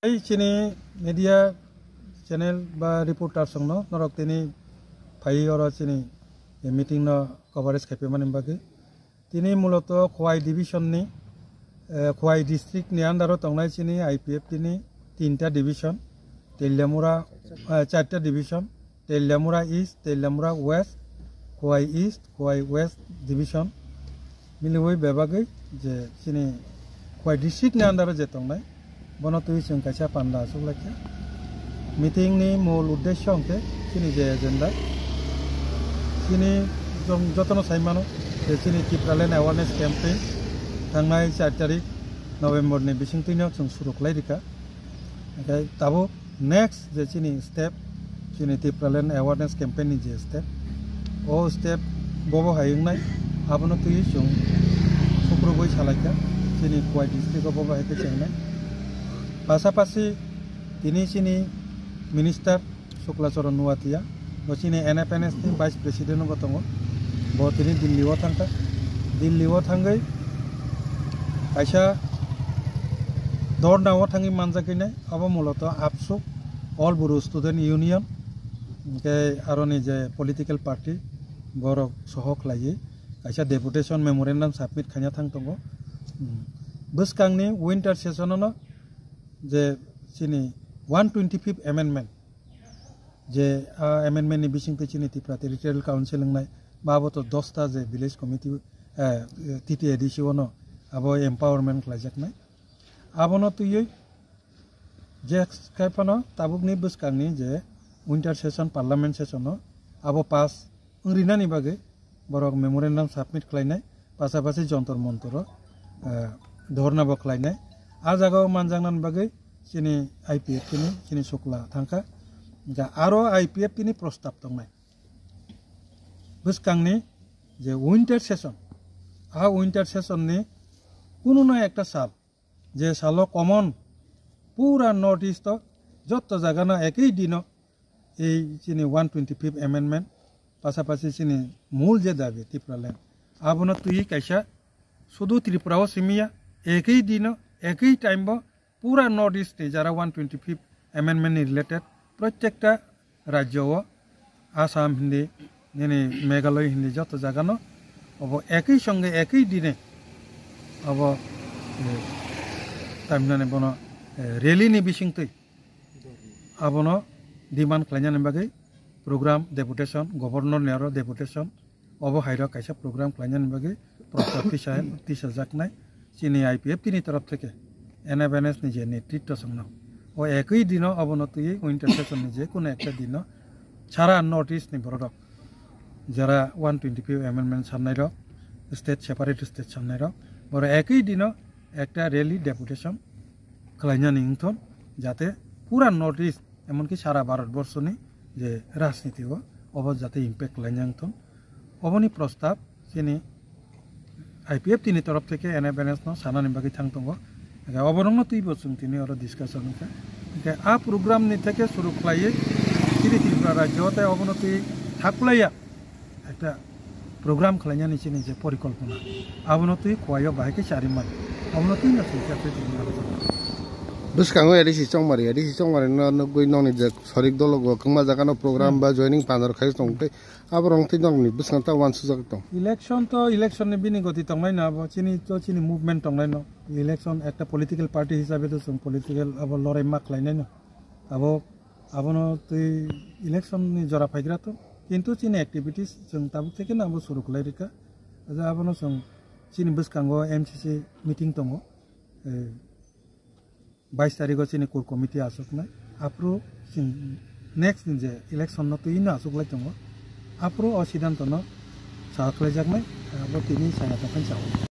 এই চিনি media channel বা রিপোর্টার সংনো নরক তিনি ফাই অর চিনি মিটিং ন কভারেজ খাইপে মানে বাকি তিনি মূলত খোয়াই ডিভিশন নি খোয়াই ডিস্ট্রিক্ট নি আন্ডারও তংনাই চিনি আইপিএফ তিনি 3টা ডিভিশন তেলিয়ামুরা 4টা division Teliamura east Teliamura west Khowai east Khowai west division মিলিবই বেবাগৈ যে চিনি খোয়াই ডিস্ট্রিক্ট নি আন্ডারও যে তংনাই বন তুই जों কাইসা পান্ডা আসুকলাইয়া মিটিং নি মূল উদ্দেশ্য অংকে চিনি যে এজেন্ডা চিনি যতন সাইমানো যে চিনি টিप्रालेण्ड अवेयरनेस कैम्पेन थांनाय 4 तारिख नवेम्बर नि बिसिंतिनो जों सुरु खालायरिका ओमफ्राय दाबो नेक्स्ट जे चिनि स्टेप चिनि टिप्रालेण्ड अवेयरनेस कैम्पेन नि जे स्टेप ओ स्टेप बबो हायंनाय आबनो तुय जों सुप्रबय सालायका चिनि खवाय डिस्ट्रिक्ट बबो हायके चेंनाय पासापासी তিনি চিনি मिनिस्टार शुक्लाचरण नुवातिया बचिनी एनएफएनएस नि वाइस प्रेसिडेंट बतंग बो তিনি दिल्लीआव थांका दिल्लीआव थांगै आइसा दरनाव थांगै मानजाकैनाय अब मूलत आबसु ऑल बरो स्टूडेंट यूनियन के आरोनि जे पॉलिटिकल पार्टी बर सहक लायै आइसा डेपुटेशन मेमोरेंडम सबमिट खाया थांतंग बसकांनि विंटर सेशननो जे चिनी 125th amendment जे amendment नि बिसिंते चिनी त्रिपुरा टेरिटोरियल काउंसिल नाय बाबो तो 10टा जे विलेज कमिटी टीटीएडीसी नो आबो एम्पावरमेंट खालायजाकनाय आबोनो तुयै जे खायफानो ताबुकनि बसकांनि जे विंटर सेशन पार्लियामेंट सेशन आबो पास ओरिनानि बागै बरक मेमोरेंडम सबमिट खालायनाय पासापासि जन्तर मंतर धरनाबो खालायनाय आ जागाव मानजांनान बागै चिनी आईपीएफ चिनी शुक्ला थांका जा आरो आईपीएफ नि प्रस्ताव दंनाय बसकांनि जे विंटर सेशन आ विंटर सेशन नि कुनु न एकटा साल जे सालो कमन पूरा नॉर्थ ईस्ट जत जागाना एकई दिन ए चिनी 125th amendment पासापासि चिनी मूल जे दाबी टिप्रालेण्ड आबनो तुई कैसा सुदु त्रिपुराव सिमिया एकई दिन एकई टाइम पूरा नॉर्थ ईस्ट जरा 125th amendment रिलेटेड प्रत्येकटा राज्य आसाम हिंदी यानी मेघालय हिंदी जत जागानो अब एकई संगे एकई दिने अब तामिनाने बनो रैली नि बिसिंतै आबनो डिमांड खालायनानै बागै प्रोग्राम डेपुटेशन गवर्नर नेरो डेपुटेशन अब हाइरा कैसा प्रोग्राम खालायनानै बागै प्रस्ताव तिसाजाकनाय चिनी आईपीएफ तिनि तरफ থেকে एनएफएनएस नि जे नेतृत्व संनो ओ एकई दिन अवनतुयै विंटर सेशन नि जे कोनो एकटा दिन सारा नॉर्थ ईस्ट नि बरद जरा 125th amendment साननाय र स्टेट सेपारेट स्टेट साननाय र बर एकई दिन एकटा रैली डेपुटेशन खालायनानै इंथन जाते पूरा नॉर्थ ईस्ट एमनकि सारा भारतवर्ष नि जे राजनीति अब जाते इम्पैक्ट खालायनांथन अबनि प्रस्ताव चिनी आईपीएफ तिनि तरफ থেকে एनएफएनएस न सानानि बागै थांतंगो अबरंनो तुई बसुं तिनि और डिस्कशन के आ प्रोग्राम नि থেকে शुरू खालायै चिनी त्रिपुरा राज्यते अबनो तुई थाकलाया एकटा प्रोग्राम खालायनानै चिनी जे परिकल्पना अबनो तुई खवायो बाहायके चारिमान अबनो तुई न संख्याते बसकांगो एडिसि चंगमारि न गय ननि जे सरिक दलगो खंमा जागानो प्रोग्राम बा जॉइनिंग पानर खाय तंगते आबरंग ति नंनि बसकांता वान सुजाक दं इलेक्शन नि बिनि गति तंगनाय ना चिनी मुभमेंट तंगनाय न इलेक्शन एकटा पॉलिटिकल पार्टी हिसाबै तो जों पॉलिटिकल अब लराय मा खालायनाय न आबनो तुई इलेक्शन नि जरा फायग्रा तो किन्तु चिनी एक्टिविटीज जों ताबुक থেকে ना शुरू खालायरिका जा आबनो जों चिनी बसकांगो एमसीसी मीटिंग दङ 22 तारिखआव चिनी कोर कमिटी आसुकनाय आप्रो नेक्स्ट दिन जे इलेक्शन न तुई ना आसुकलाय दङ आप्रो सिद्धांत न साखलायजाकनाय अब तिनि साया थाखाय जाव